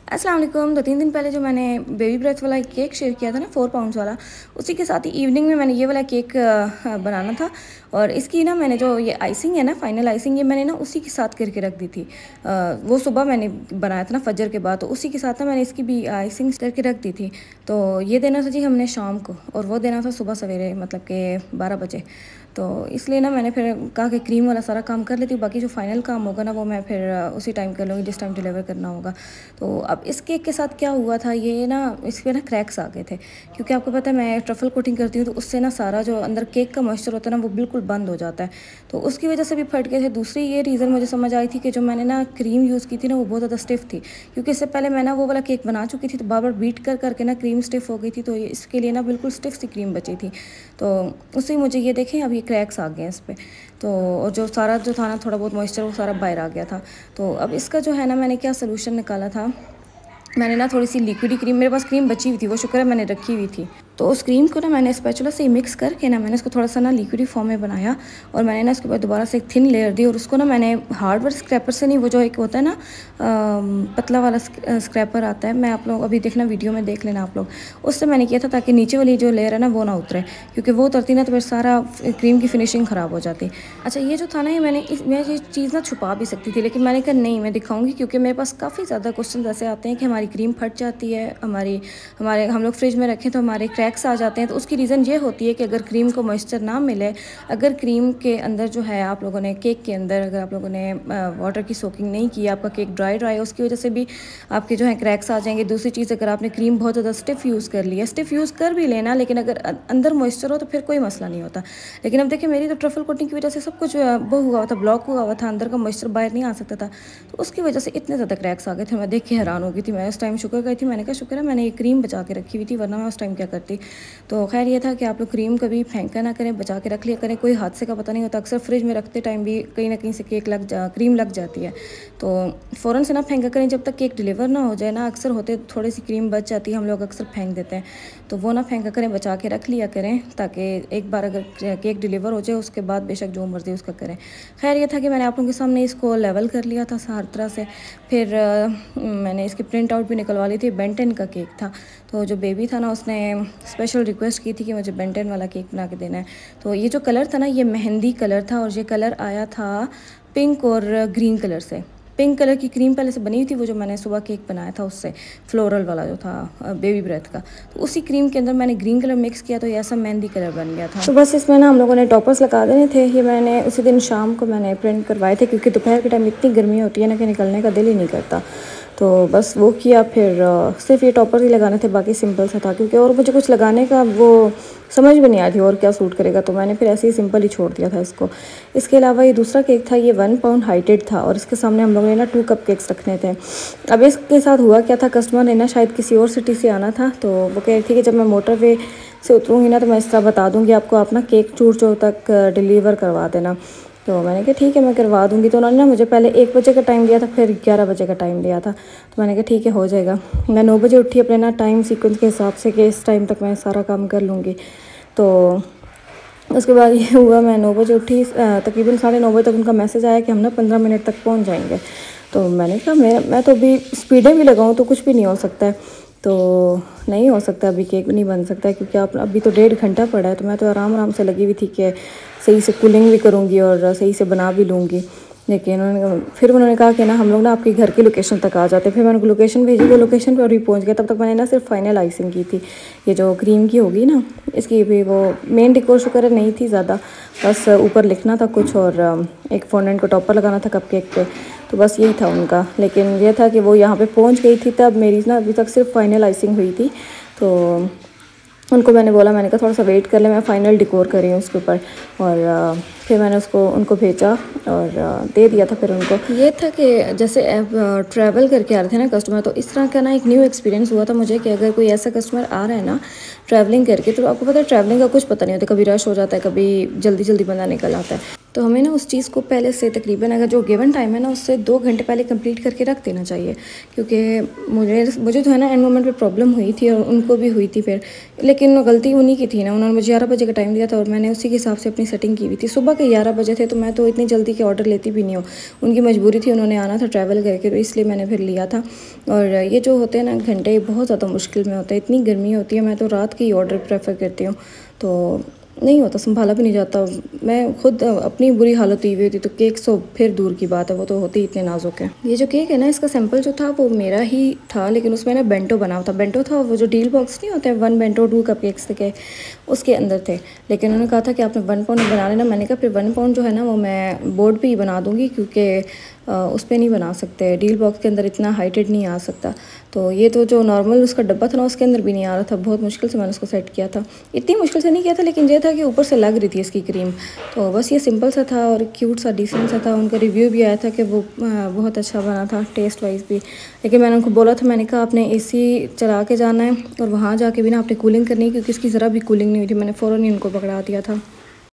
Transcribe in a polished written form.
अस्सलाम वालेकुम। 2-3 दिन पहले जो मैंने बेबी ब्रेथ वाला केक शेयर किया था ना 4 पाउंड्स वाला, उसी के साथ ही इवनिंग में मैंने ये वाला केक बनाना था। और इसकी ना मैंने जो ये आइसिंग है ना, फाइनल आइसिंग, ये मैंने ना उसी के साथ करके रख दी थी। वो सुबह मैंने बनाया था ना फजर के बाद, तो उसी के साथ ना मैंने इसकी भी आइसिंग करके रख दी थी। तो ये देना था जी हमने शाम को, और वो देना था सुबह सवेरे, मतलब कि 12 बजे। तो इसलिए ना मैंने फिर कहा कि क्रीम वाला सारा काम कर लेती हूँ, बाकी जो फाइनल काम होगा ना वो मैं फिर उसी टाइम कर लूँगी जिस टाइम डिलीवर करना होगा। तो अब इस केक के साथ क्या हुआ था, ये ना इस पर ना क्रैक्स आ गए थे, क्योंकि आपको पता है मैं ट्रफल कोटिंग करती हूँ, तो उससे ना सारा जो अंदर केक का मॉइस्चर होता है ना वो बिल्कुल बंद हो जाता है। तो उसकी वजह से भी फट गए थे। दूसरी ये रीज़न मुझे समझ आई थी कि जो मैंने ना क्रीम यूज़ की थी ना वो बहुत ज़्यादा स्टिफ थी, क्योंकि इससे पहले मैं ना वो वाला केक बना चुकी थी, तो बार बार बीट कर करके ना क्रीम स्टिफ हो गई थी, तो इसके लिए ना बिल्कुल स्टिफ सी क्रीम बची थी। तो उससे मुझे ये देखें अब ये क्रैक्स आ गए हैं इस पर। तो और जो सारा जो था ना थोड़ा बहुत मॉइस्चर वो सारा बाहर आ गया था। तो अब इसका जो है ना मैंने क्या सोल्यूशन निकाला था, मैंने ना थोड़ी सी लिक्विडी क्रीम, मेरे पास क्रीम बची हुई थी, वो शुक्र है मैंने रखी हुई थी, तो उस क्रीम को ना मैंने स्पैचुला से मिक्स करके ना मैंने इसको थोड़ा सा ना लिक्विडी फॉर्म में बनाया। और मैंने ना इसके बाद दोबारा से एक थिन लेयर दी, और उसको ना मैंने हार्डवेयर स्क्रैपर से नहीं, वो जो एक होता है ना पतला वाला स्क्रैपर आता है, मैं आप लोग अभी देखना वीडियो में देख लेना आप लोग, उससे मैंने किया था ताकि नीचे वाली जो लेयर है ना वो ना उतरे, क्योंकि वो उतरती ना तो फिर सारा क्रीम की फिनिशिंग ख़राब हो जाती। अच्छा, ये जो था ना मैं ये चीज़ ना छुपा भी सकती थी, लेकिन मैंने कहा नहीं, मैं दिखाऊंगी, क्योंकि मेरे पास काफ़ी ज़्यादा क्वेश्चन ऐसे आते हैं कि हमारी क्रीम फट जाती है, हमारे हम लोग फ्रिज में रखें तो हमारे क्रैक्स आ जाते हैं। तो उसकी रीज़न ये होती है कि अगर क्रीम को मॉइस्चर ना मिले, अगर क्रीम के अंदर जो है आप लोगों ने केक के अंदर अगर आप लोगों ने वाटर की सोकिंग नहीं की, आपका केक ड्राई है, उसकी वजह से भी आपके जो है क्रैक्स आ जाएंगे। दूसरी चीज़, अगर आपने क्रीम बहुत ज़्यादा स्टिफ यूज़ कर लिया, स्टिफ यूज़ कर भी लेना, लेकिन अगर अंदर मॉइस्चर हो तो फिर कोई मसला नहीं होता। लेकिन अब देखिए मेरी तो ट्रफल कोटिंग की वजह से सब कुछ वो हुआ था, ब्लॉक हुआ हुआ था, अंदर का मॉइस्चर बाहर नहीं आ सकता था, तो उसकी वजह से इतने ज़्यादा क्रैक्स आ गए थे। मैं देख के हैरान हो गई थी। मैं उस टाइम शुक्र गई थी, मैंने कहा शुक्र है मैंने ये क्रीम बचा के रखी हुई थी, वरना मैं उस टाइम क्या करती। तो खैर ये था कि आप लोग क्रीम कभी फेंका ना करें, बचा के रख लिया करें, कोई हादसे का पता नहीं होता। अक्सर फ्रिज में रखते टाइम भी कहीं ना कहीं से क्रीम लग जाती है, तो फ़ौरन से ना फेंका करें जब तक केक डिलीवर ना हो जाए ना। अक्सर होते थोड़ी सी क्रीम बच जाती है, हम लोग अक्सर फेंक देते हैं, तो वो ना फेंका करें, बचा के रख लिया करें, ताकि एक बार अगर केक डिलीवर हो जाए उसके बाद बेशक जो मर्ज़ी उसका करें। खैर ये था कि मैंने आप लोगों के सामने इसको लेवल कर लिया था हर तरह से। फिर मैंने इसकी प्रिंट आउट भी निकलवा ली थी। बेन 10 का केक था, तो जो बेबी था ना उसने स्पेशल रिक्वेस्ट की थी कि मुझे बेन 10 वाला केक बना के देना है। तो ये जो कलर था ना ये मेहंदी कलर था, और ये कलर आया था पिंक और ग्रीन कलर से। पिंक कलर की क्रीम पहले से बनी हुई थी, वो जो मैंने सुबह केक बनाया था उससे, फ्लोरल वाला जो था बेबी ब्रेथ का, तो उसी क्रीम के अंदर मैंने ग्रीन कलर मिक्स किया, तो ये ऐसा मेहंदी कलर बन गया था। तो बस इसमें ना हम लोगों ने टॉपर्स लगा देने थे। ये मैंने उसी दिन शाम को मैंने प्रिंट करवाए थे, क्योंकि दोपहर के टाइम इतनी गर्मी होती है ना कि निकलने का दिल ही नहीं करता, तो बस वो किया। फिर सिर्फ ये टॉपर ही लगाने थे, बाकी सिंपल सा था, क्योंकि और मुझे कुछ लगाने का वो समझ में नहीं आ रही और क्या सूट करेगा, तो मैंने फिर ऐसे ही सिंपल ही छोड़ दिया था इसको। इसके अलावा ये दूसरा केक था, ये 1 पाउंड हाइटेड था, और इसके सामने हम लोगों ने ना 2 कप केक्स रखने थे। अब इसके साथ हुआ क्या था, कस्टमर ने ना शायद किसी और सिटी से आना था, तो वो कह रही थी कि जब मैं मोटरवे से उतरूँगी ना तो मैं इस तरह बता दूँगी आपको, आप ना केक चूर चूर तक डिलीवर करवा देना। तो मैंने कहा ठीक है मैं करवा दूँगी। तो उन्होंने ना मुझे पहले 1 बजे का टाइम दिया था, फिर 11 बजे का टाइम दिया था, तो मैंने कहा ठीक है हो जाएगा। मैं 9 बजे उठी अपने ना टाइम सीक्वेंस के हिसाब से कि इस टाइम तक मैं सारा काम कर लूँगी। तो उसके बाद ये हुआ, मैं 9 बजे उठी, तकरीबन 9:30 बजे तक उनका मैसेज आया कि हम ना 15 मिनट तक पहुँच जाएंगे। तो मैंने कहा मैं तो अभी स्पीडें भी लगाऊँ तो कुछ भी नहीं हो सकता है, तो नहीं हो सकता, अभी केक नहीं बन सकता है, क्योंकि आप अभी तो 1.5 घंटा पड़ा है। तो मैं तो आराम से लगी हुई थी कि सही से कूलिंग भी करूँगी और सही से बना भी लूँगी। लेकिन उन्होंने कहा कि ना हम लोग ना आपके घर की लोकेशन तक आ जाते हैं। फिर मैंने उनको लोकेशन भेजी, वो लोकेशन पर भी पहुंच गया। तब तक मैंने ना सिर्फ फाइनल आइसिंग की थी, ये जो क्रीम की होगी ना इसकी भी, वो मेन डेकोर शुक्र नहीं थी ज़्यादा, बस ऊपर लिखना था कुछ और एक फॉन्डेंट को टॉपर लगाना था कपकेक पे, तो बस यही था उनका। लेकिन ये था कि वो यहाँ पे पहुँच गई थी, तब मेरी ना अभी तक सिर्फ फाइनल आइसिंग हुई थी। तो उनको मैंने बोला, मैंने कहा थोड़ा सा वेट कर ले, मैं फ़ाइनल डेकोर कर रही हूँ उसके ऊपर। और फिर मैंने उनको भेजा और दे दिया था। फिर उनको ये था कि जैसे ट्रैवल करके आ रहे थे ना कस्टमर, तो इस तरह का ना एक न्यू एक्सपीरियंस हुआ था मुझे कि अगर कोई ऐसा कस्टमर आ रहा है ना ट्रैवलिंग करके, तो आपको पता है ट्रैवलिंग का कुछ पता नहीं होता, कभी रश हो जाता है, कभी जल्दी जल्दी बंदा निकल आता है। तो हमें ना उस चीज़ को पहले से तकरीबन अगर जो गिवन टाइम है ना उससे 2 घंटे पहले कंप्लीट करके रख देना चाहिए, क्योंकि मुझे जो है ना एंड मोमेंट पे प्रॉब्लम हुई थी और उनको भी हुई थी फिर, लेकिन गलती उन्हीं की थी ना। उन्होंने मुझे 11 बजे का टाइम दिया था और मैंने उसी के हिसाब से अपनी सेटिंग की हुई थी। सुबह के 11 बजे थे तो मैं तो इतनी जल्दी के ऑर्डर लेती भी नहीं हूँ, उनकी मजबूरी थी, उन्होंने आना था ट्रैवल करके, तो इसलिए मैंने फिर लिया था। और ये जो होते हैं ना घंटे बहुत ज़्यादा मुश्किल में होता है, इतनी गर्मी होती है, मैं तो रात के ही ऑर्डर प्रेफर करती हूँ, तो नहीं होता, संभाला भी नहीं जाता। मैं खुद अपनी बुरी हालत हुई थी, तो केक तो फिर दूर की बात है, वो तो होते ही इतने नाजुक हैं। ये जो केक है ना इसका सैंपल जो था वो मेरा ही था, लेकिन उसमें ना बेंटो बना हुआ था। बेंटो था वो जो डील बॉक्स नहीं होते हैं 1 बेंटो 2 कप केक्स के, उसके अंदर थे। लेकिन उन्होंने कहा था कि आपने 1 पाउंड बना लेना। मैंने कहा फिर 1 पाउंड जो है ना वो मैं बोर्ड पर ही बना दूँगी, क्योंकि उस पर नहीं बना सकते, डील बॉक्स के अंदर इतना हाइटेड नहीं आ सकता। तो ये तो जो नॉर्मल उसका डब्बा था ना उसके अंदर भी नहीं आ रहा था, बहुत मुश्किल से मैंने उसको सेट किया था। इतनी मुश्किल से नहीं किया था, लेकिन ये था कि ऊपर से लग रही थी इसकी क्रीम। तो बस ये सिंपल सा था और क्यूट सा डिसेंट सा था। उनका रिव्यू भी आया था कि वो बहुत अच्छा बना था टेस्ट वाइज भी। लेकिन मैंने उनको बोला था, मैंने कहा आपने AC चला के जाना है और वहाँ जाके भी ना आपने कूलिंग करनी है, क्योंकि इसकी ज़रा भी कूलिंग नहीं हुई थी। मैंने फ़ौरन ही उनको पकड़ा दिया था।